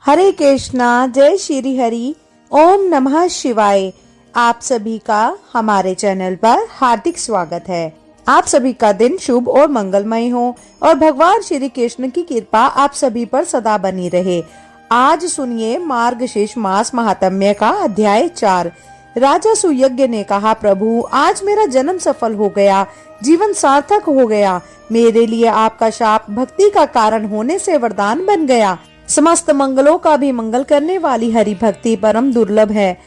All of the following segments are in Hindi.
हरे कृष्णा, जय श्री हरि, ओम नमः शिवाय। आप सभी का हमारे चैनल पर हार्दिक स्वागत है। आप सभी का दिन शुभ और मंगलमय हो और भगवान श्री कृष्ण की कृपा आप सभी पर सदा बनी रहे। आज सुनिए मार्गशीर्ष मास महात्म्य का अध्याय 4। राजा सुयज्ञ ने कहा, प्रभु आज मेरा जन्म सफल हो गया, जीवन सार्थक हो गया। मेरे लिए आपका शाप भक्ति का कारण होने से वरदान बन गया। समस्त मंगलों का भी मंगल करने वाली हरि भक्ति परम दुर्लभ है।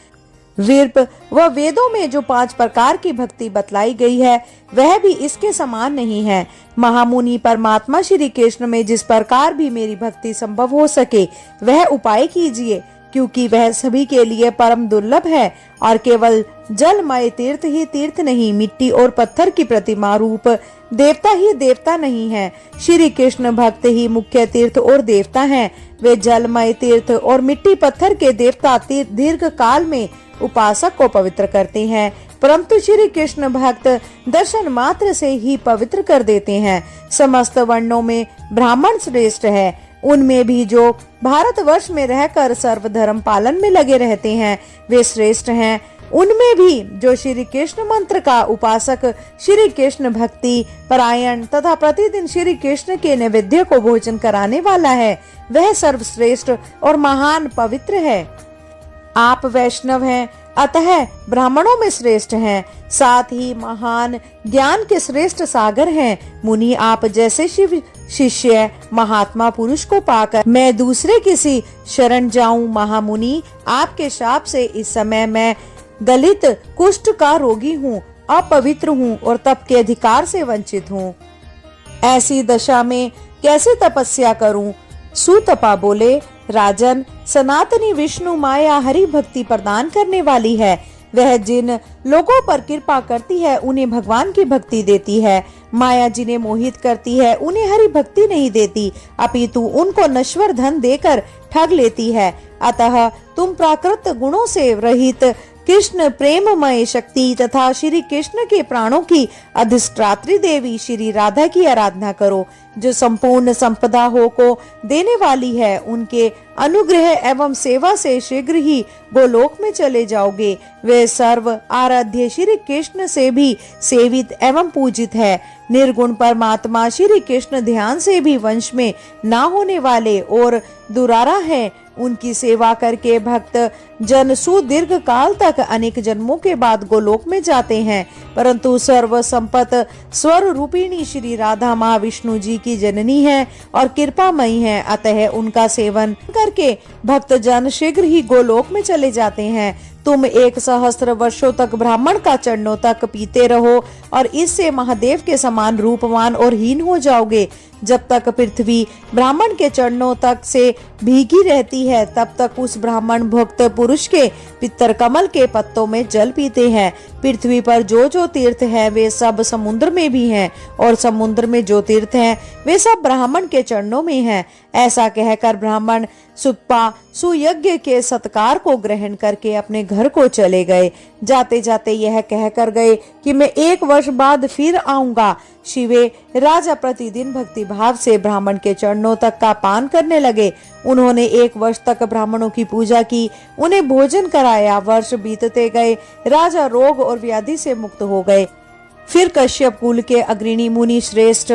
विर्प व वेदों में जो 5 प्रकार की भक्ति बतलाई गई है वह भी इसके समान नहीं है। महामुनि परमात्मा श्री कृष्ण में जिस प्रकार भी मेरी भक्ति संभव हो सके वह उपाय कीजिए, क्योंकि वह सभी के लिए परम दुर्लभ है और केवल जलमय तीर्थ ही तीर्थ नहीं, मिट्टी और पत्थर की प्रतिमा रूप देवता ही देवता नहीं है। श्री कृष्ण भक्त ही मुख्य तीर्थ और देवता हैं। वे जलमय तीर्थ और मिट्टी पत्थर के देवता दीर्घ काल में उपासक को पवित्र करते हैं, परंतु श्री कृष्ण भक्त दर्शन मात्र से ही पवित्र कर देते हैं। समस्त वर्णों में ब्राह्मण श्रेष्ठ है, उनमें भी जो भारतवर्ष में रहकर सर्वधर्म पालन में लगे रहते हैं वे श्रेष्ठ हैं। उनमें भी जो श्री कृष्ण मंत्र का उपासक, श्री कृष्ण भक्ति परायण तथा प्रतिदिन श्री कृष्ण के नैवेद्य को भोजन कराने वाला है वह सर्वश्रेष्ठ और महान पवित्र है। आप वैष्णव हैं, अतः ब्राह्मणों में श्रेष्ठ हैं, साथ ही महान ज्ञान के श्रेष्ठ सागर हैं। मुनि आप जैसे शिव शिष्य महात्मा पुरुष को पाकर मैं दूसरे किसी शरण जाऊं। महामुनि आपके शाप से इस समय मैं गलित कुष्ठ का रोगी हूँ, अपवित्र हूँ और तप के अधिकार से वंचित हूँ। ऐसी दशा में कैसे तपस्या करूँ? सुतपा बोले, राजन, सनातनी विष्णु माया हरि भक्ति प्रदान करने वाली है। वह जिन लोगों पर कृपा करती है उन्हें भगवान की भक्ति देती है। माया जिन्हें मोहित करती है उन्हें हरि भक्ति नहीं देती, अपितु उनको नश्वर धन देकर ठग लेती है। अतः तुम प्राकृत गुणों से रहित कृष्ण प्रेममय शक्ति तथा श्री कृष्ण के प्राणों की अधिष्ठात्री देवी श्री राधा की आराधना करो, जो संपूर्ण संपदा हो को देने वाली है। उनके अनुग्रह एवं सेवा से शीघ्र ही गोलोक में चले जाओगे। वे सर्व आराध्य श्री कृष्ण से भी सेवित एवं पूजित है। निर्गुण परमात्मा श्री कृष्ण ध्यान से भी वंश में ना होने वाले और दुरारा है। उनकी सेवा करके भक्त जन सुदीर्घ काल तक अनेक जन्मों के बाद गोलोक में जाते हैं, परंतु सर्व संपत स्वर रूपिणी श्री राधा महाविष्णु जी की जननी है और कृपामयी है। अतः उनका सेवन करके भक्त जन शीघ्र ही गोलोक में चले जाते हैं। तुम 100 वर्षों तक ब्राह्मण का चरणों तक पीते रहो और इससे महादेव के समान रूपवान और हीन हो जाओगे। जब तक पृथ्वी ब्राह्मण के चरणों तक से भीगी रहती है तब तक उस ब्राह्मण भक्त पुरुष के पितर कमल के पत्तों में जल पीते हैं। पृथ्वी पर जो तीर्थ है वे सब समुद्र में भी हैं और समुद्र में जो तीर्थ हैं वे सब ब्राह्मण के चरणों में हैं। ऐसा कहकर ब्राह्मण सुतपा सुयज्ञ के सत्कार को ग्रहण करके अपने घर को चले गए। जाते जाते यह कहकर गए कि मैं 1 वर्ष बाद फिर आऊंगा। शिवे राजा प्रतिदिन भक्ति भाव से ब्राह्मण के चरणों तक का पान करने लगे। उन्होंने 1 वर्ष तक ब्राह्मणों की पूजा की, उन्हें भोजन कराया। वर्ष बीतते गए, राजा रोग और व्याधि से मुक्त हो गए। फिर कश्यप कुल के अग्रणी मुनि श्रेष्ठ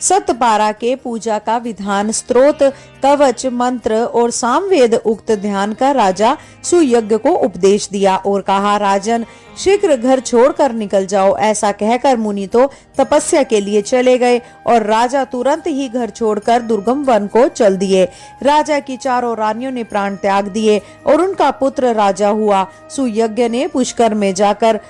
सतपारा के पूजा का विधान, स्तोत्र, कवच, मंत्र और सामवेद उक्त ध्यान का राजा सुयज्ञ को उपदेश दिया और कहा, राजन शीघ्र घर छोड़कर निकल जाओ। ऐसा कहकर मुनि तो तपस्या के लिए चले गए और राजा तुरंत ही घर छोड़कर दुर्गम वन को चल दिए। राजा की 4 रानियों ने प्राण त्याग दिए और उनका पुत्र राजा हुआ। सुयज्ञ ने पुष्कर में जाकर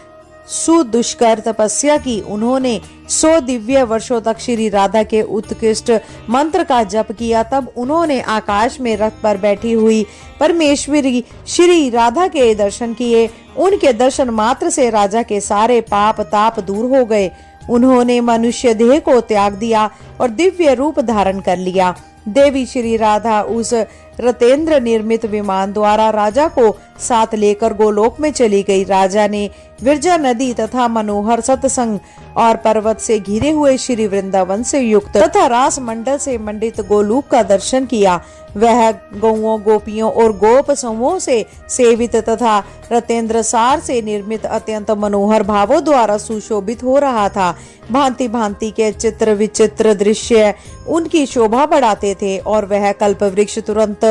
सुदुष्कर तपस्या की। उन्होंने 100 दिव्य वर्षों तक श्री राधा के उत्कृष्ट मंत्र का जप किया। तब उन्होंने आकाश में रथ पर बैठी हुई परमेश्वरी श्री राधा के दर्शन किए। उनके दर्शन मात्र से राजा के सारे पाप ताप दूर हो गए। उन्होंने मनुष्य देह को त्याग दिया और दिव्य रूप धारण कर लिया। देवी श्री राधा उस रतेंद्र निर्मित विमान द्वारा राजा को साथ लेकर गोलोक में चली गई। राजा ने विरजा नदी तथा मनोहर सत्संग और पर्वत से घिरे हुए श्री वृंदावन से युक्त तथा रास मंडल से मंडित गोलोक का दर्शन किया। वह गौओं, गोपियों और गोप समूह से सेवित तथा रतेंद्र सार से निर्मित अत्यंत मनोहर भावों द्वारा सुशोभित हो रहा था। भांति भांति के चित्र विचित्र दृश्य उनकी शोभा बढ़ाते थे और वह कल्प वृक्ष तुरंत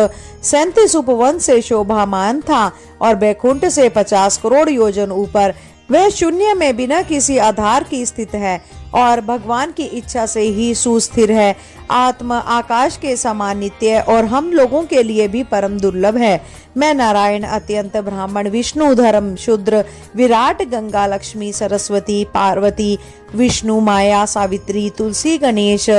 37 उपवन से शोभामान था और बैकुंठ से 50 करोड़ योजन ऊपर वह शून्य में बिना किसी आधार की स्थित है और भगवान की इच्छा से ही सुस्थिर है। आत्म आकाश के समान नित्य और हम लोगों के लिए भी परम दुर्लभ है। मैं नारायण, अत्यंत ब्राह्मण, विष्णु, धर्म, शूद्र, विराट, गंगा, लक्ष्मी, सरस्वती, पार्वती, विष्णु, माया, सावित्री, तुलसी, गणेश,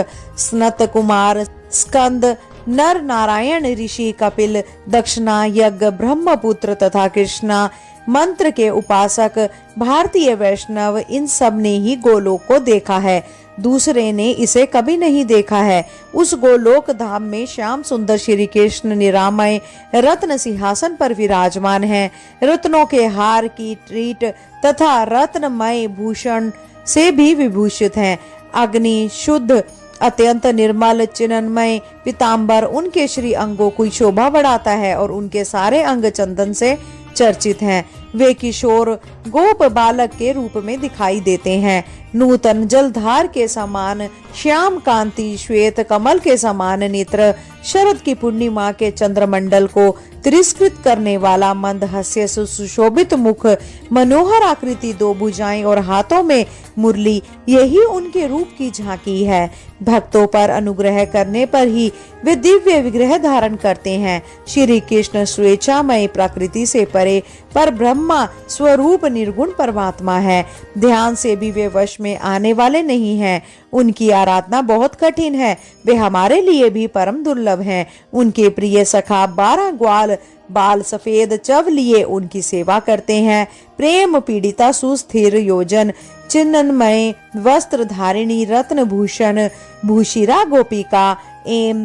स्नत कुमार, स्कंद, नर नारायण, ऋषि, कपिल, दक्षिणा, यज्ञ, ब्रह्मपुत्र तथा कृष्णा मंत्र के उपासक भारतीय वैष्णव, इन सब ने ही गोलोक को देखा है, दूसरे ने इसे कभी नहीं देखा है। उस गोलोक धाम में श्याम सुंदर श्री कृष्ण निरामय रत्न सिंहासन पर विराजमान हैं। रत्नों के हार की टीट तथा रत्नमय भूषण से भी विभूषित हैं। अग्नि शुद्ध अत्यंत निर्मल चिन्मय पीताम्बर उनके श्री अंगों की शोभा बढ़ाता है और उनके सारे अंग चंदन से चर्चित हैं। वे किशोर गोप बालक के रूप में दिखाई देते हैं। नूतन जलधार के समान श्याम कांति, श्वेत कमल के समान नेत्र, शरद की पूर्णिमा के चंद्रमंडल को तिरस्कृत करने वाला मंद हास्य सुशोभित मुख, मनोहर आकृति, 2 भुजाएं और हाथों में मुरली, यही उनके रूप की झांकी है। भक्तों पर अनुग्रह करने पर ही वे दिव्य विग्रह धारण करते हैं। श्री कृष्ण स्वेच्छामय प्रकृति से परे पर ब्रह्मा स्वरूप निर्गुण परमात्मा है। ध्यान से भी वे वश में आने वाले नहीं हैं। उनकी आराधना बहुत कठिन है। वे हमारे लिए भी परम दुर्लभ हैं। उनके प्रिय सखा 12 ग्वाल बाल सफेद चव लिए उनकी सेवा करते हैं। प्रेम पीड़िता सुस्थिर योजन चिन्मय वस्त्र धारिणी रत्न भूषण भूषिरा गोपिका एम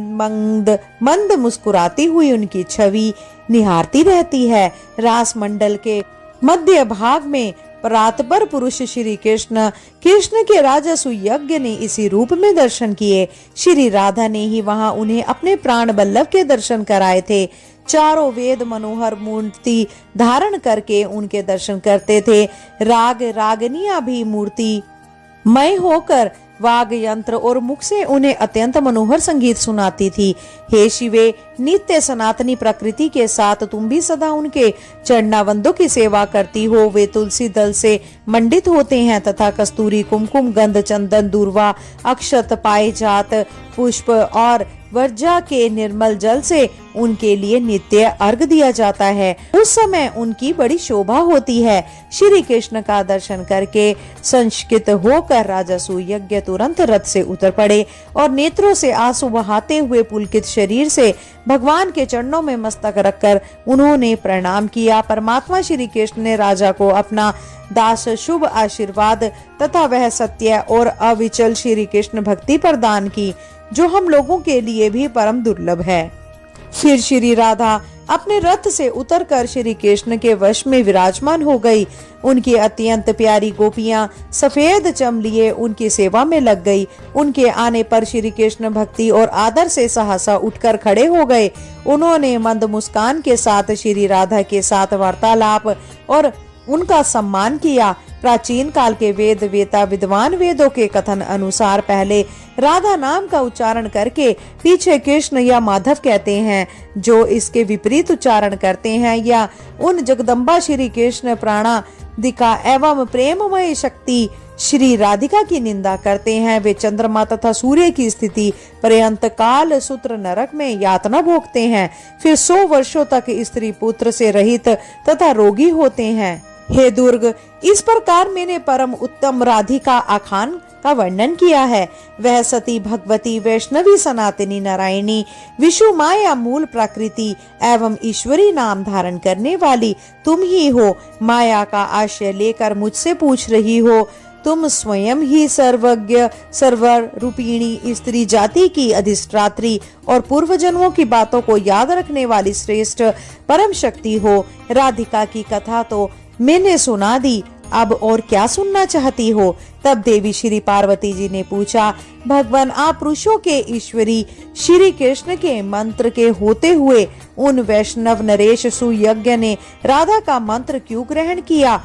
मंद मुस्कुराती हुई उनकी छवि निहारती रहती है। रास मंडल के मध्य भाग में परात्पर पुरुष श्री कृष्ण के राजसु यज्ञ ने इसी रूप में दर्शन किए। श्री राधा ने ही वहां उन्हें अपने प्राण बल्लभ के दर्शन कराए थे। चारों वेद मनोहर मूर्ति धारण करके उनके दर्शन करते थे। राग रागनियां भी मूर्ति मय होकर वाग यंत्र और मुख से उन्हें अत्यंत मनोहर संगीत सुनाती थी। हे शिवे, नित्य सनातनी प्रकृति के साथ तुम भी सदा उनके चरणावंदों की सेवा करती हो। वे तुलसी दल से मंडित होते हैं तथा कस्तूरी, कुमकुम, गंध, चंदन, दूर्वा, अक्षत, पारिजात पुष्प और वर्जा के निर्मल जल से उनके लिए नित्य अर्घ दिया जाता है। उस समय उनकी बड़ी शोभा होती है। श्री कृष्ण का दर्शन करके संशकित होकर राजसु यज्ञ तुरंत रथ से उतर पड़े और नेत्रों से आंसू बहाते हुए पुलकित शरीर से भगवान के चरणों में मस्तक रखकर उन्होंने प्रणाम किया। परमात्मा श्री कृष्ण ने राजा को अपना दास शुभ आशीर्वाद तथा वह सत्य और अविचल श्री कृष्ण भक्ति प्रदान की, जो हम लोगों के लिए भी परम दुर्लभ है। फिर श्री राधा अपने रथ से उतरकर श्री कृष्ण के वश में विराजमान हो गई। उनकी अत्यंत प्यारी गोपियां सफेद चम लिए उनकी सेवा में लग गई। उनके आने पर श्री कृष्ण भक्ति और आदर से सहसा उठकर खड़े हो गए। उन्होंने मंद मुस्कान के साथ श्री राधा के साथ वार्तालाप और उनका सम्मान किया। प्राचीन काल के वेद वेता विद्वान वेदों के कथन अनुसार पहले राधा नाम का उच्चारण करके पीछे कृष्ण या माधव कहते हैं। जो इसके विपरीत उच्चारण करते हैं या उन जगदम्बा श्री कृष्ण प्राणादिका एवं प्रेममय शक्ति श्री राधिका की निंदा करते हैं, वे चंद्रमा तथा सूर्य की स्थिति पर्यंत काल सूत्र नरक में यातना भोगते हैं। फिर 100 वर्षों तक स्त्री पुत्र से रहित तथा रोगी होते हैं। हे दुर्ग, इस प्रकार मैंने परम उत्तम राधिका आखान का वर्णन किया है। वह सती भगवती वैष्णवी सनातनी नारायणी विशु माया मूल प्रकृति एवं ईश्वरी नाम धारण करने वाली तुम ही हो। माया का आश्रय लेकर मुझसे पूछ रही हो। तुम स्वयं ही सर्वज्ञ सर्वर रूपिणी स्त्री जाति की अधिष्ठात्री और पूर्व जन्मों की बातों को याद रखने वाली श्रेष्ठ परम शक्ति हो। राधिका की कथा तो मैंने सुना दी, अब और क्या सुनना चाहती हो? तब देवी श्री पार्वती जी ने पूछा, भगवान, आप पुरुषों के ईश्वरी श्री कृष्ण के मंत्र के होते हुए उन वैष्णव नरेश सुयज्ञ ने राधा का मंत्र क्यों ग्रहण किया?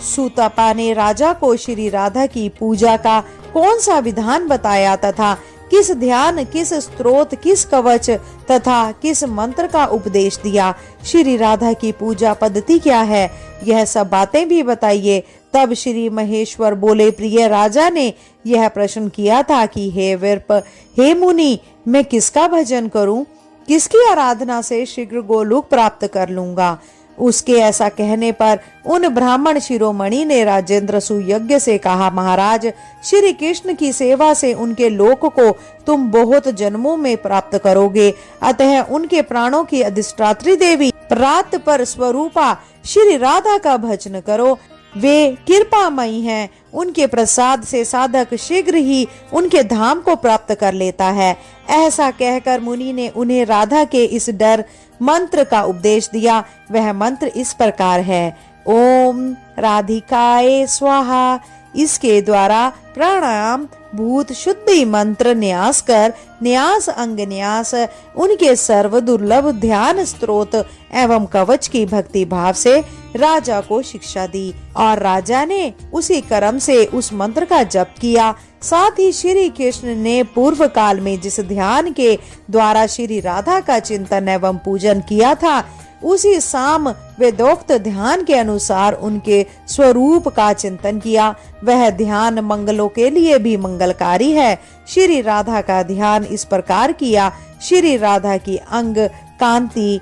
सुतपा ने राजा को श्री राधा की पूजा का कौन सा विधान बताया तथा किस ध्यान, किस स्तोत्र, किस कवच तथा किस मंत्र का उपदेश दिया? श्री राधा की पूजा पद्धति क्या है? यह सब बातें भी बताइए। तब श्री महेश्वर बोले, प्रिय राजा ने यह प्रश्न किया था कि हे विप्र, हे मुनि, मैं किसका भजन करूं? किसकी आराधना से शीघ्र गोलोक प्राप्त कर लूंगा? उसके ऐसा कहने पर उन ब्राह्मण शिरोमणि ने राजेंद्र सुयज्ञ से कहा, महाराज, श्री कृष्ण की सेवा से उनके लोक को तुम बहुत जन्मों में प्राप्त करोगे। अतः उनके प्राणों की अधिष्ठात्री देवी प्रात पर स्वरूपा श्री राधा का भजन करो। वे कृपामयी हैं, उनके प्रसाद से साधक शीघ्र ही उनके धाम को प्राप्त कर लेता है। ऐसा कहकर मुनि ने उन्हें राधा के इस डर मंत्र का उपदेश दिया। वह मंत्र इस प्रकार है, ओम राधिकाय स्वाहा। इसके द्वारा प्राणायाम भूत शुद्धि मंत्र न्यास कर न्यास अंग न्यास उनके सर्व दुर्लभ ध्यान स्त्रोत एवं कवच की भक्ति भाव से राजा को शिक्षा दी और राजा ने उसी कर्म से उस मंत्र का जप किया। साथ ही श्री कृष्ण ने पूर्व काल में जिस ध्यान के द्वारा श्री राधा का चिंतन एवं पूजन किया था, उसी साम वेदोक्त ध्यान के अनुसार उनके स्वरूप का चिंतन किया। वह ध्यान मंगलों के लिए भी मंगलकारी है। श्री राधा का ध्यान इस प्रकार किया, श्री राधा की अंग कांति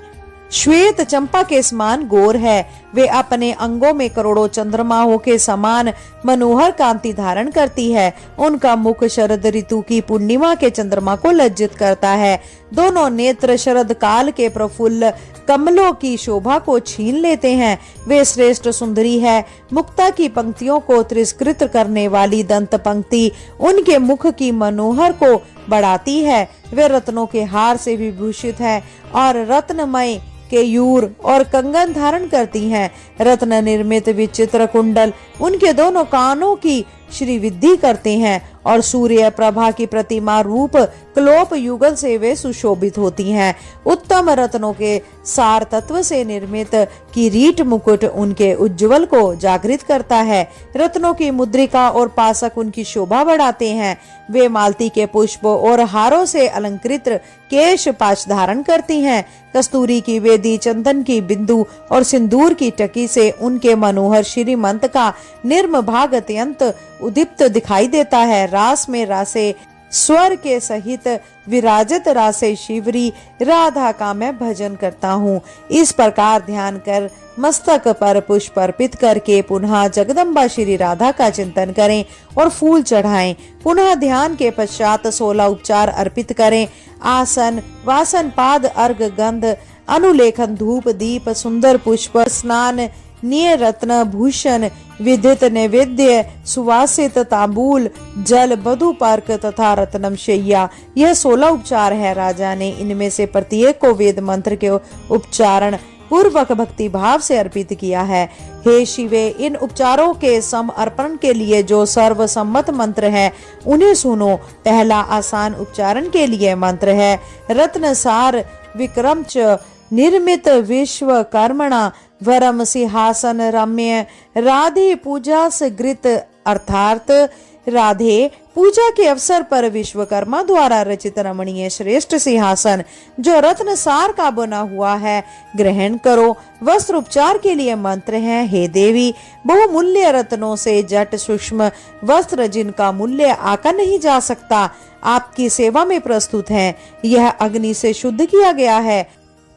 श्वेत चंपा के समान गोर है। वे अपने अंगों में करोड़ों चंद्रमाओं के समान मनोहर कांति धारण करती है। उनका मुख शरद ऋतु की पूर्णिमा के चंद्रमा को लज्जित करता है। दोनों नेत्र शरद काल के प्रफुल्ल कमलों की शोभा को छीन लेते हैं। वे श्रेष्ठ सुंदरी है। मुक्ता की पंक्तियों को तिरस्कृत करने वाली दंत पंक्ति उनके मुख की मनोहर को बढ़ाती है। वे रत्नों के हार से विभूषित है और रत्नमय केयूर और कंगन धारण करती हैं। रत्न निर्मित विचित्र कुंडल उनके दोनों कानों की श्रीविद्धि करते हैं और सूर्य प्रभा की प्रतिमा रूप क्लोप युगल से वे सुशोभित होती हैं। उत्तम रत्नों के सार तत्व से निर्मित किरीट मुकुट उनके उज्ज्वल को जागृत करता है। रत्नों की मुद्रिका और पासक उनकी शोभा बढ़ाते हैं। वे मालती के पुष्प और हारों से अलंकृत केश पाश धारण करती हैं। कस्तूरी की वेदी, चंदन की बिंदु और सिंदूर की टकी से उनके मनोहर श्रीमंत का निर्म भाग अत्यंत उदीप्त दिखाई देता है। रास में रासे स्वर के सहित विराजत रासे शिवरी राधा का मैं भजन करता हूँ। इस प्रकार ध्यान कर मस्तक पर पुष्प अर्पित करके पुनः जगदम्बा श्री राधा का चिंतन करें और फूल चढ़ाएं। पुनः ध्यान के पश्चात 16 उपचार अर्पित करें। आसन, वासन, पाद, अर्घ, गंध, अनुलेखन, धूप, दीप, सुंदर पुष्प, स्नान, निय रत्न भूषण, विदित नैवेद्य, सुवासित तांबूल, जल, मधुपर्क तथा रत्नम शैया, यह 16 उपचार है। राजा ने इनमें से प्रत्येक को वेद मंत्र के उच्चारण पूर्वक भक्ति भाव से अर्पित किया है। हे शिवे, इन उपचारों के समर्पण के लिए जो सर्वसम्मत मंत्र है उन्हें सुनो। पहला आसान उच्चारण के लिए मंत्र है, रत्नसार विक्रम च निर्मित विश्वकर्मणा वरम सिंहासन रम्य राधे पूजा सगृत। अर्थात राधे पूजा के अवसर पर विश्वकर्मा द्वारा रचित रमणीय श्रेष्ठ सिंहासन जो रत्न सार का बना हुआ है ग्रहण करो। वस्त्र उपचार के लिए मंत्र है, हे देवी, बहुमूल्य रत्नों से जट सूक्ष्म वस्त्र जिनका मूल्य आका नहीं जा सकता आपकी सेवा में प्रस्तुत है। यह अग्नि से शुद्ध किया गया है,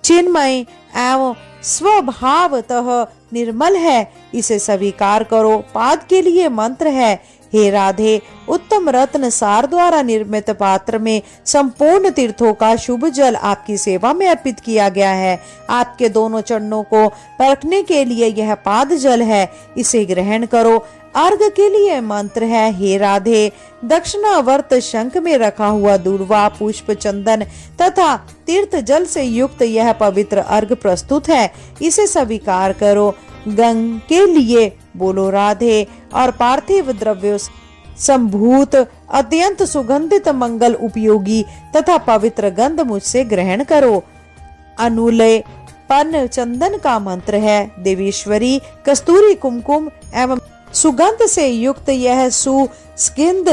चिन्मय एवं स्वभावतः निर्मल है, इसे स्वीकार करो। पाद के लिए मंत्र है, हे राधे, उत्तम रत्न सार द्वारा निर्मित पात्र में संपूर्ण तीर्थों का शुभ जल आपकी सेवा में अर्पित किया गया है। आपके दोनों चरणों को परखने के लिए यह पाद जल है, इसे ग्रहण करो। अर्घ के लिए मंत्र है, हे राधे, दक्षिणावर्त शंख में रखा हुआ दूर्वा पुष्प चंदन तथा तीर्थ जल से युक्त यह पवित्र अर्घ प्रस्तुत है, इसे स्वीकार करो। गंग के लिए बोलो राधे। और पार्थिव द्रव्यों संभूत अत्यंत सुगंधित मंगल उपयोगी तथा पवित्र गंध मुझसे ग्रहण करो। अनुलय पन चंदन का मंत्र है। देवीश्वरी कस्तूरी कुमकुम एवं सुगंध से युक्त यह सुगंध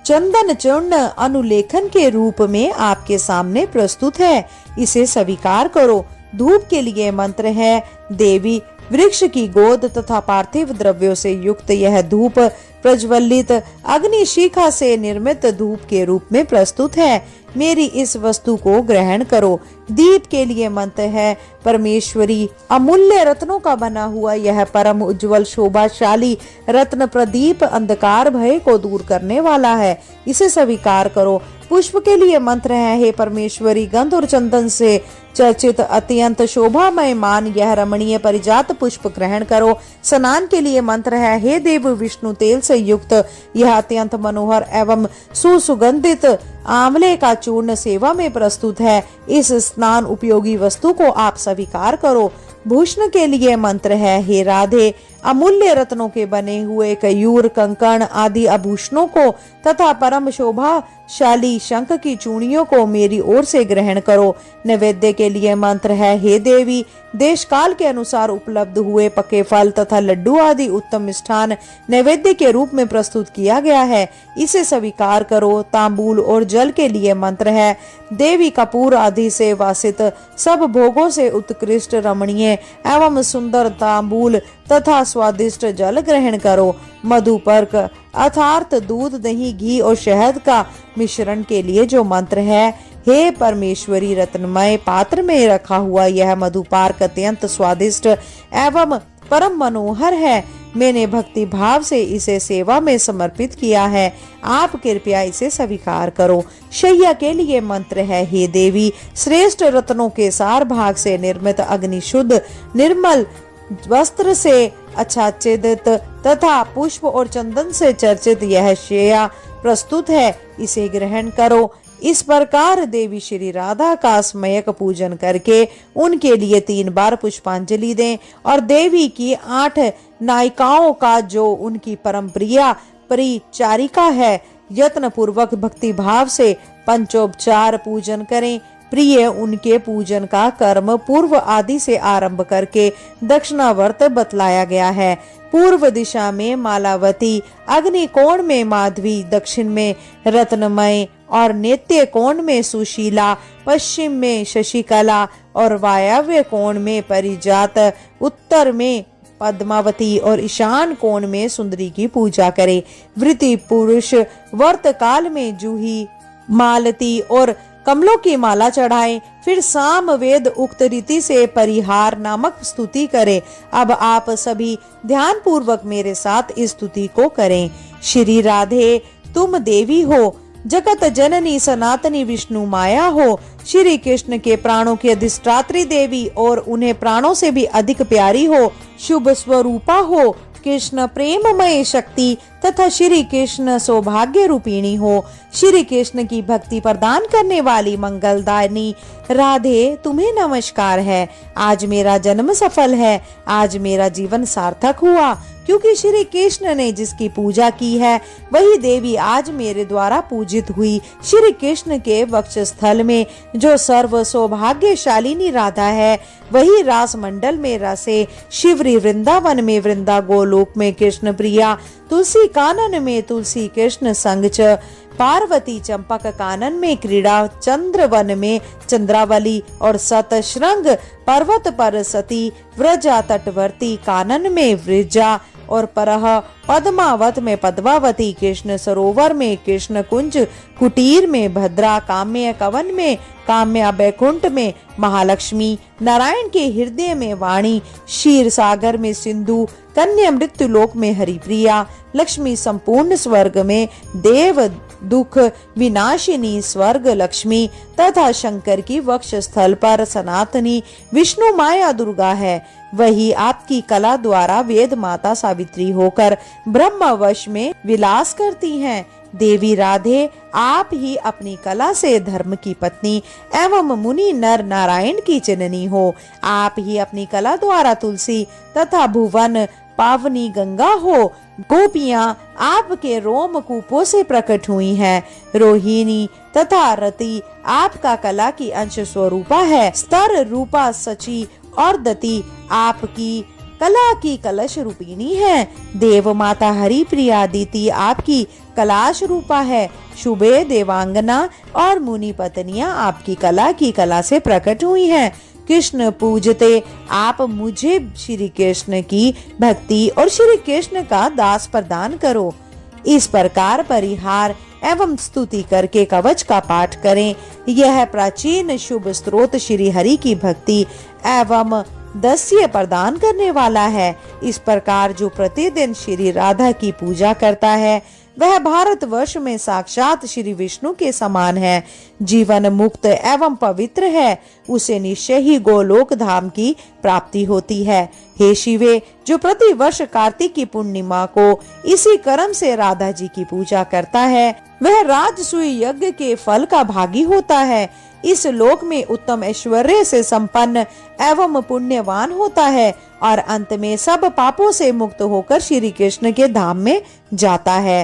चंदन चूर्ण अनुलेखन के रूप में आपके सामने प्रस्तुत है, इसे स्वीकार करो। धूप के लिए मंत्र है। देवी वृक्ष की गोद तथा पार्थिव द्रव्यों से युक्त यह धूप प्रज्वलित अग्नि शिखा से निर्मित धूप के रूप में प्रस्तुत है। मेरी इस वस्तु को ग्रहण करो। दीप के लिए मंत्र है। परमेश्वरी अमूल्य रत्नों का बना हुआ यह परम उज्जवल शोभाशाली रत्न प्रदीप अंधकार भय को दूर करने वाला है, इसे स्वीकार करो। पुष्प के लिए मंत्र है। हे परमेश्वरी गंध और चंदन से चर्चित अत्यंत शोभामय मान यह रमणीय परिजात पुष्प ग्रहण करो। स्नान के लिए मंत्र है। हे देव विष्णु तेल से युक्त यह अत्यंत मनोहर एवं सुसुगंधित आंवले का चूर्ण सेवा में प्रस्तुत है, इस स्नान उपयोगी वस्तु को आप स्वीकार करो। भूषण के लिए मंत्र है। हे राधे अमूल्य रत्नों के बने हुए कयूर कंकण आदि आभूषणों को तथा परम शोभाशाली शंख की चूड़ियों को मेरी ओर से ग्रहण करो। नैवेद्य के लिए मंत्र है। हे देवी देश काल के अनुसार उपलब्ध हुए पके फल तथा लड्डू आदि उत्तम मिष्ठान नैवेद्य के रूप में प्रस्तुत किया गया है, इसे स्वीकार करो। तांबूल और जल के लिए मंत्र है। देवी कपूर आदि से वासित सब भोगों से उत्कृष्ट रमणीय एवं सुंदर तांबूल तथा स्वादिष्ट जल ग्रहण करो। मधुपर्क अर्थात दूध दही घी और शहद का मिश्रण के लिए जो मंत्र है। हे परमेश्वरी रत्नमय पात्र में रखा हुआ यह मधुपार्क अत्यंत स्वादिष्ट एवं परम मनोहर है। मैंने भक्ति भाव से इसे सेवा में समर्पित किया है, आप कृपया इसे स्वीकार करो। शैया के लिए मंत्र है। हे देवी श्रेष्ठ रत्नों के सार भाग से निर्मित अग्नि शुद्ध निर्मल वस्त्र से आच्छादित तथा पुष्प और चंदन से चर्चित यह शैया प्रस्तुत है, इसे ग्रहण करो। इस प्रकार देवी श्री राधा का स्मयक पूजन करके उनके लिए 3 बार पुष्पांजलि दें और देवी की 8 नायिकाओं का जो उनकी परम प्रिया परिचारिका है यत्न पूर्वक भक्ति भाव से पंचोपचार पूजन करें। प्रिय उनके पूजन का कर्म पूर्व आदि से आरंभ करके दक्षिणावर्त बतलाया गया है। पूर्व दिशा में मालावती, अग्नि कोण में माधवी, दक्षिण में रत्नमय और नेत्य कोण में सुशीला, पश्चिम में शशिकला और वायव्य कोण में परिजात, उत्तर में पद्मावती और ईशान कोण में सुंदरी की पूजा करें। वृत्ति पुरुष वर्त काल में जूही, मालती और कमलों की माला चढ़ाएं, फिर साम वेद उक्त रीति से परिहार नामक स्तुति करें। अब आप सभी ध्यान पूर्वक मेरे साथ इस स्तुति को करें। श्री राधे तुम देवी हो, जगत जननी सनातनी विष्णु माया हो, श्री कृष्ण के प्राणों की अधिष्ठात्री देवी और उन्हें प्राणों से भी अधिक प्यारी हो, शुभ स्वरूपा हो, कृष्ण प्रेममय शक्ति तथा श्री कृष्ण सौभाग्य रूपिणी हो, श्री कृष्ण की भक्ति प्रदान करने वाली मंगलदायिनी राधे तुम्हें नमस्कार है। आज मेरा जन्म सफल है, आज मेरा जीवन सार्थक हुआ, क्योंकि श्री कृष्ण ने जिसकी पूजा की है वही देवी आज मेरे द्वारा पूजित हुई। श्री कृष्ण के वक्षस्थल में जो सर्व सौभाग्यशालिनी राधा है वही रास मंडल में रसे, शिवरी वृंदावन में वृंदा, गोलोक में कृष्ण प्रिया, तुलसी कानन में तुलसी कृष्ण संगच, पार्वती चंपक कानन में क्रीड़ा, चंद्रवन में चंद्रावली और सतश्रृंग पर्वत पर सती, व्रजा तटवर्ती कानन में व्रजा और परह पद्मावत में पद्मावती, कृष्ण सरोवर में कृष्ण कुंज, कुटीर में भद्रा, काम्य कवन में काम्या, बैकुंठ में महालक्ष्मी, नारायण के हृदय में वाणी, क्षीर सागर में सिंधु, कन्या मृत्युलोक में हरिप्रिया, लक्ष्मी संपूर्ण स्वर्ग में देव दुख विनाशिनी स्वर्ग लक्ष्मी तथा शंकर की वक्ष स्थल पर सनातनी विष्णु माया दुर्गा है। वही आपकी कला द्वारा वेद माता सावित्री होकर ब्रह्मवश में विलास करती हैं। देवी राधे, आप ही अपनी कला से धर्म की पत्नी एवं मुनि नर नारायण की जननी हो। आप ही अपनी कला द्वारा तुलसी तथा भुवन पावनी गंगा हो। गोपियां आपके रोम कूपों से प्रकट हुई हैं। रोहिणी तथा रति आपका कला की अंश स्वरूपा है। स्तर रूपा सची और दति आपकी कला की कलश रूपिणी है। देव माता हरि प्रिया दीति आपकी कलाश रूपा है। शुभे देवांगना और मुनि पत्नियां आपकी कला से प्रकट हुई हैं। कृष्ण पूजते आप मुझे श्री कृष्ण की भक्ति और श्री कृष्ण का दास प्रदान करो। इस प्रकार परिहार एवं स्तुति करके कवच का पाठ करें। यह प्राचीन शुभ स्त्रोत श्री हरि की भक्ति एवं दस्य प्रदान करने वाला है। इस प्रकार जो प्रतिदिन श्री राधा की पूजा करता है वह भारतवर्ष में साक्षात श्री विष्णु के समान है। जीवन मुक्त एवं पवित्र है, उसे निश्चय ही गोलोक धाम की प्राप्ति होती है। हे शिवे, जो प्रति वर्ष कार्तिक की पूर्णिमा को इसी कर्म से राधा जी की पूजा करता है वह राजसूय यज्ञ के फल का भागी होता है। इस लोक में उत्तम ऐश्वर्य से संपन्न एवं पुण्यवान होता है और अंत में सब पापों से मुक्त होकर श्री कृष्ण के धाम में जाता है।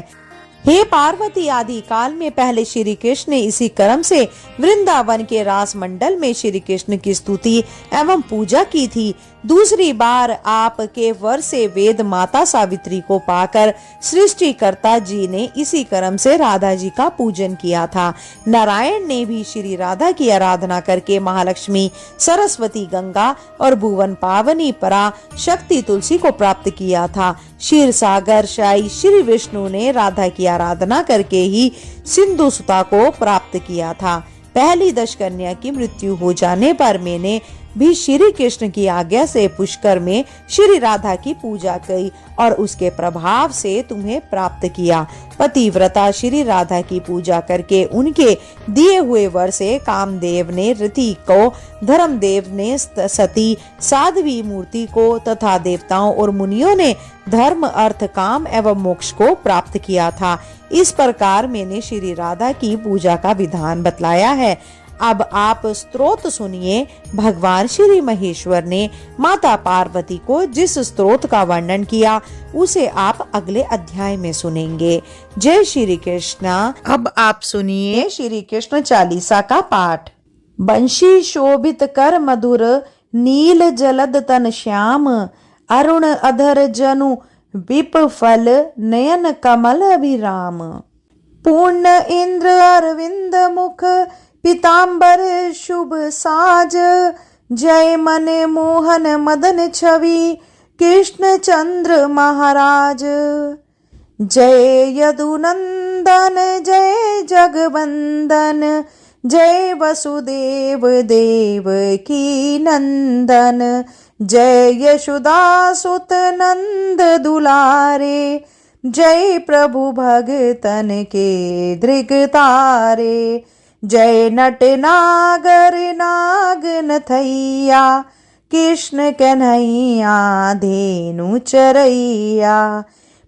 हे पार्वती, आदि काल में पहले श्री कृष्ण ने इसी कर्म से वृंदावन के रास मंडल में श्री कृष्ण की स्तुति एवं पूजा की थी। दूसरी बार आपके वर से वेद माता सावित्री को पाकर सृष्टिकर्ता जी ने इसी कर्म से राधा जी का पूजन किया था। नारायण ने भी श्री राधा की आराधना करके महालक्ष्मी, सरस्वती, गंगा और भुवन पावनी परा शक्ति तुलसी को प्राप्त किया था। क्षीर सागर शाही श्री विष्णु ने राधा की आराधना करके ही सिंधु सुता को प्राप्त किया था। पहली दशकन्या की मृत्यु हो जाने पर मैंने भी श्री कृष्ण की आज्ञा से पुष्कर में श्री राधा की पूजा की और उसके प्रभाव से तुम्हें प्राप्त किया। पतिव्रता श्री राधा की पूजा करके उनके दिए हुए वर से कामदेव ने रति को, धर्मदेव ने सती साध्वी मूर्ति को तथा देवताओं और मुनियों ने धर्म, अर्थ, काम एवं मोक्ष को प्राप्त किया था। इस प्रकार मैंने श्री राधा की पूजा का विधान बतलाया है। अब आप स्तोत्र सुनिए। भगवान श्री महेश्वर ने माता पार्वती को जिस स्तोत्र का वर्णन किया उसे आप अगले अध्याय में सुनेंगे। जय श्री कृष्ण। अब आप सुनिए श्री कृष्ण चालीसा का पाठ। बंशी शोभित कर मधुर, नील जलद तन श्याम, अरुण अधर जनु विप फल, नयन कमल अभिराम। पूर्ण इंद्र अरविंद मुख, पीताम्बर शुभ साज, जय मन मोहन मदन छवि, कृष्ण चंद्र महाराज। जय यदुनंदन, जय जगवंदन, जय वसुदेव देव की नंदन, जय यशोदा सुत नंद दुलारे, जय प्रभु भगतन के धृगतारे। जय नट नागर नाग नथैया, कृष्ण कन्हैया धेनु चरैया।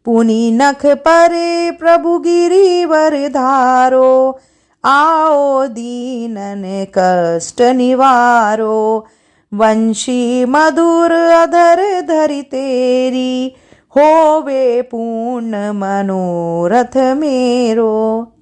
पुनि नख परे प्रभु गिरिवर धारो, आओ दीनन कष्ट निवारो। वंशी मधुर अधर धरि तेरी, होवे पूर्ण मनोरथ मेरो।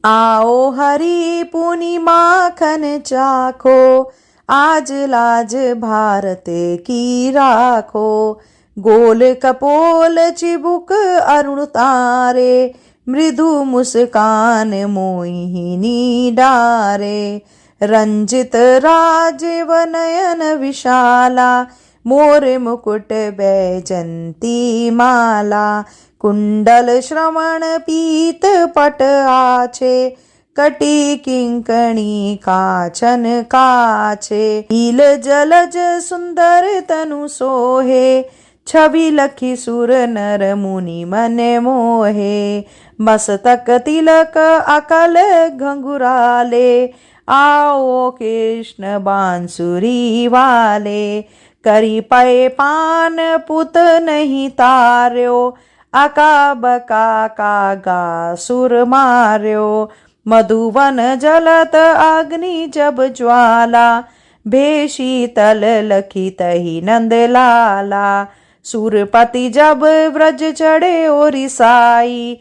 आओ हरि पुनि माखन चाखो, आज लाज भारत की राखो। गोल कपोल चिबुक अरुण तारे, मृदु मुस्कान मोहिनी डारे। रंजित राजीव नयन विशाला, मोर मुकुट बैजंती माला। कुंडल श्रवण पीत पट आछे, कटी किंकणी काचन काछे। नील जलज सुंदर तनु सोहे, छवि लखी सुर नर मुनि मन मोहे। मस्तक तिलक अकल घंघुराले, आओ कृष्ण बांसुरी वाले। करी पय पान पुत नहीं तार्यो, अका बका कागा सुर मार्यो। मधुवन जलत अग्नि जब ज्वाला, भेषी तल लखी तही नंद लाला। सूरपति जब व्रज चढ़े ओरिसाई,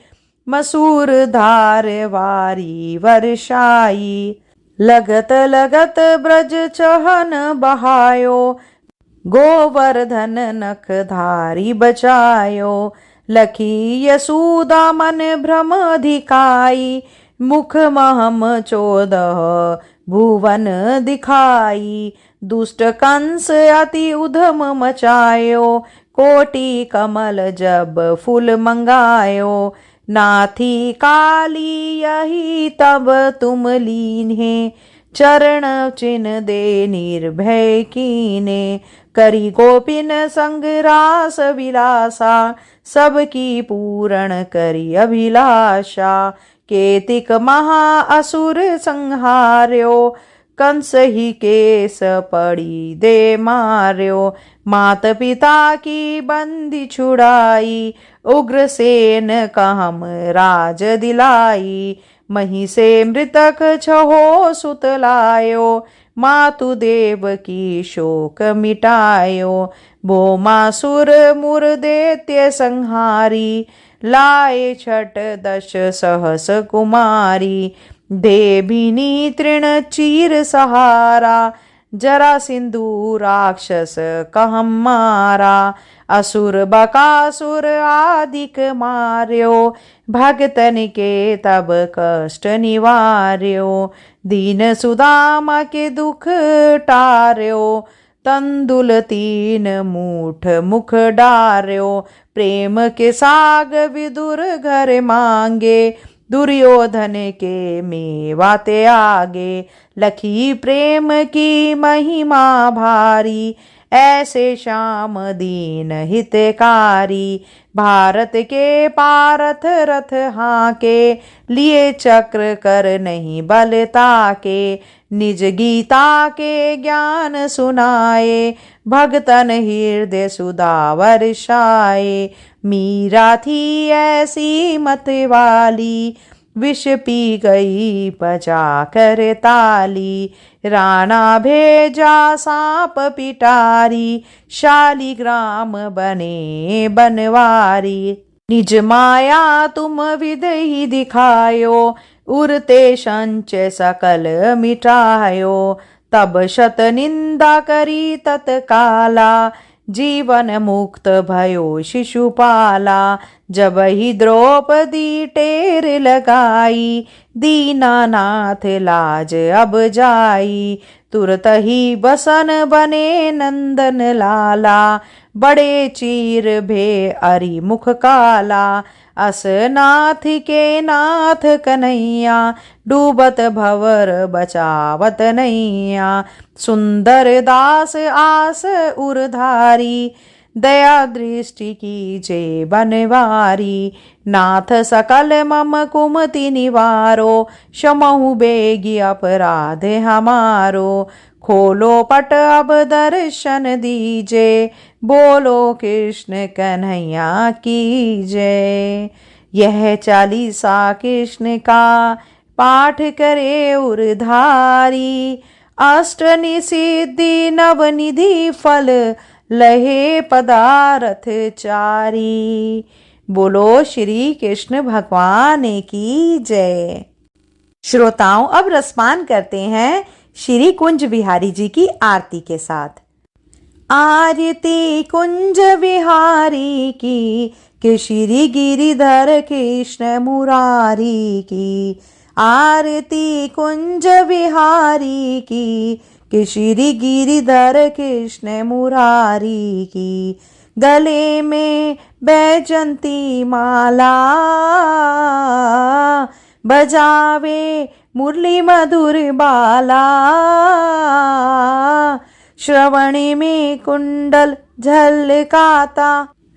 मसूर धार वारी वर्षाई। लगत लगत ब्रज चहन बहायो, गोवर्धन नख धारी बचायो। लखी यशोदा मन भ्रम अधिकाई, मुख महम 14 भुवन दिखाई। दुष्ट कंस अति उधम मचायो, कोटि कमल जब फूल मंगायो। नाथी काली यही तब तुम लीन्हे, चरण चिन्ह दे निर्भय कीने। करी गोपिन संग रास विलासा, सबकी पूर्ण करी अभिलाषा। केतिक महा असुर संहार्यो, कंस ही केस पड़ी दे मार्यो। मात पिता की बंदी छुड़ाई, उग्रसेन कहम राज दिलाई। मही से मृतक छहो सुत लायो, मातु देव की शोक मिटायो। भोमासुर मुर दैत्य संहारी, लाए छठ 10 सहस कुमारी। देभिनी तृण चीर सहारा, जरा सिंधु राक्षस कहम मारा। असुर बकासुर आदिक मार्यो, भगतन के तब कष्ट निवार्यो। दीन सुदामा के दुख टार्यो, तंदुल 3 मूठ मुख डार्यो। प्रेम के साग विदुर घर मांगे, दुर्योधन के मेवा त्यागे। लखी प्रेम की महिमा भारी, ऐसे श्याम दीन हितकारी। भारत के पारथ रथ हाके, लिए चक्र कर नहीं बल ताके। निज गीता के ज्ञान सुनाए, भगतन हृदय सुधा वर्षाए। मीरा थी ऐसी मत वाली, विष पी गई पचा कर ताली। राणा भेजा सांप पिटारी, शालिग्राम बने बनवारी। निज माया तुम विधि दिखायो, उरते संचय सकल मिटायो। तब शत निंदा करी तत्काला, जीवन मुक्त भयो शिशुपाला। जब ही द्रौपदी टेर लगाई, दीनानाथ लाज अब जाई। तुरत ही बसन बने नंदन लाला, बड़े चीर भे अरि मुख काला। अस नाथ के नाथ कन्हैया, डूबत भवर बचावत नैया। सुंदर दास आस उरधारी, दया दृष्टि कीजे बनवारी। नाथ सकल मम कुमति निवारो, क्षमहु बेगी अपराध हमारो। खोलो पट अब दर्शन दीजे, बोलो कृष्ण कन्हैया की जय। यह 40 कृष्ण का पाठ करे उरधारी, अष्ट निसिद्धि नवनिधि फल लहे पदारथ चारी। बोलो श्री कृष्ण भगवान की जय। श्रोताओं, अब रसपान करते हैं श्री कुंज बिहारी जी की आरती के साथ। आरती कुंज बिहारी की, कि श्री गिरिधर कृष्ण मुरारी की। आरती कुंज बिहारी की, कि श्री गिरिधर कृष्ण मुरारी की। गले में बैजंती माला, बजावे मुरली मधुर बाला। श्रवणी में कुंडल झलकाता,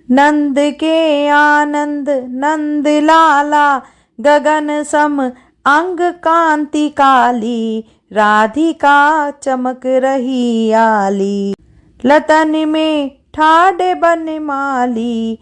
नंद के आनंद नंद लाला। गगन सम अंग कांति काली, राधिका चमक रही आली। लतन में ठाड़ बनमाली,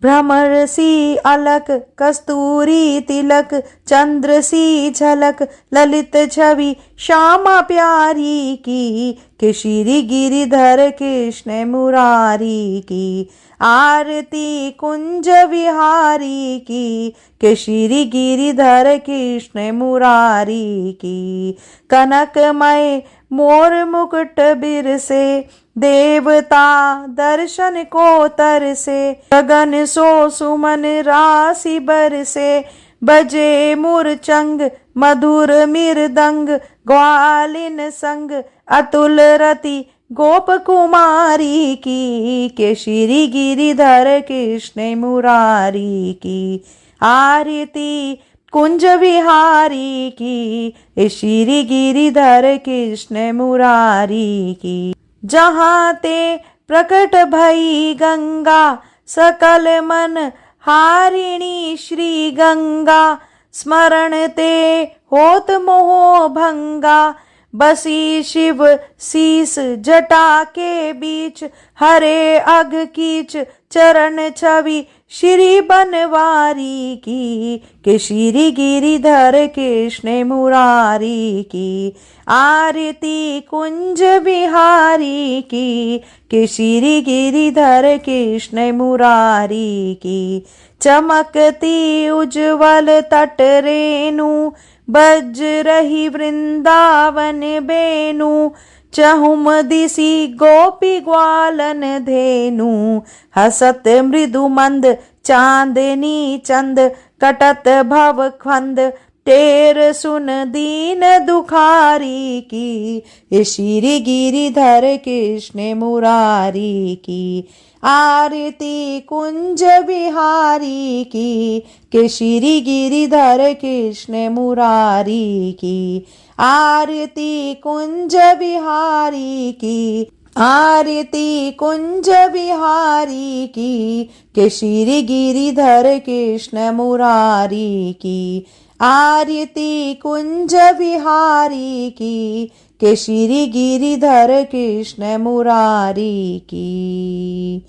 भ्रमर सी अलक कस्तूरी तिलक, चंद्र सी झलक ललित छवि श्यामा प्यारी की, कि श्री गिरिधर कृष्ण मुरारी की। आरती कुंज विहारी की, कि श्री गिरिधर कृष्ण मुरारी की। कनकमय मोर मुकुट बिरसे, देवता दर्शन को तरसे। गगन सो सुमन राशि बरसे, बजे मुरचंग मधुर मृदंग। ग्वालिन संग अतुल रति गोप कुमारी की, के श्री गिरिधर कृष्ण मुरारी की। आरती कुंज विहारी की, श्री गिरिधर कृष्ण मुरारी की। जहाँ ते प्रकट भई गंगा, सकल मन हारिणी श्री गंगा। स्मरण ते होत मोह भंगा, बसी शिव शीस जटा के बीच। हरे अघ कीच चरण छवि श्री बनवारी की, कि श्री गिरिधर कृष्ण मुरारी की। आरती कुंज बिहारी की, कि श्री गिरिधर कृष्ण मुरारी की। चमकती उज्ज्वल तट रेणु, बज रही वृंदावन बेनु। चहुम दिसी गोपी ग्वालन धेनु, हसत मृदु मंद चांदनी चंद। कटत भव खंद टेर सुन दीन दुखारी की, श्री गिरिधर कृष्ण मुरारी की। आरती कुंज बिहारी की, कि श्री गिरिधर कृष्ण मुरारी की। आरती कुंज बिहारी की, आरती कुंज बिहारी की, कि श्री गिरिधर कृष्ण मुरारी की। आरती कुंज बिहारी की, कि श्री गिरिधर कृष्ण मुरारी की।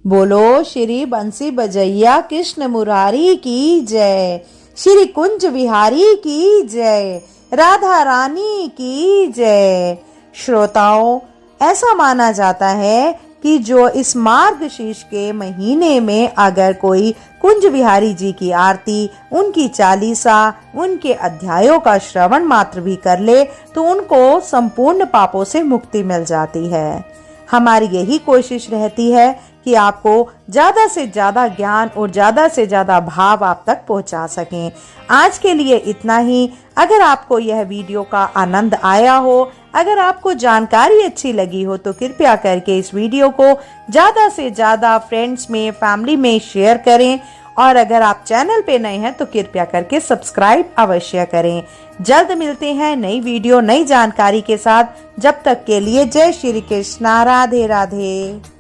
बोलो श्री बंसी बजैया कृष्ण मुरारी की जय। श्री कुंज विहारी की जय। राधा रानी की जय। श्रोताओं, ऐसा माना जाता है कि जो इस मार्गशीर्ष के महीने में अगर कोई कुंज विहारी जी की आरती, उनकी चालीसा, उनके अध्यायों का श्रवण मात्र भी कर ले तो उनको संपूर्ण पापों से मुक्ति मिल जाती है। हमारी यही कोशिश रहती है कि आपको ज्यादा से ज्यादा ज्ञान और ज्यादा से ज्यादा भाव आप तक पहुंचा सकें। आज के लिए इतना ही। अगर आपको यह वीडियो का आनंद आया हो, अगर आपको जानकारी अच्छी लगी हो तो कृपया करके इस वीडियो को ज्यादा से ज्यादा फ्रेंड्स में, फैमिली में शेयर करें। और अगर आप चैनल पे नए हैं तो कृपया करके सब्सक्राइब अवश्य करें। जल्द मिलते हैं नई वीडियो, नई जानकारी के साथ। जब तक के लिए जय श्री कृष्णा, राधे राधे।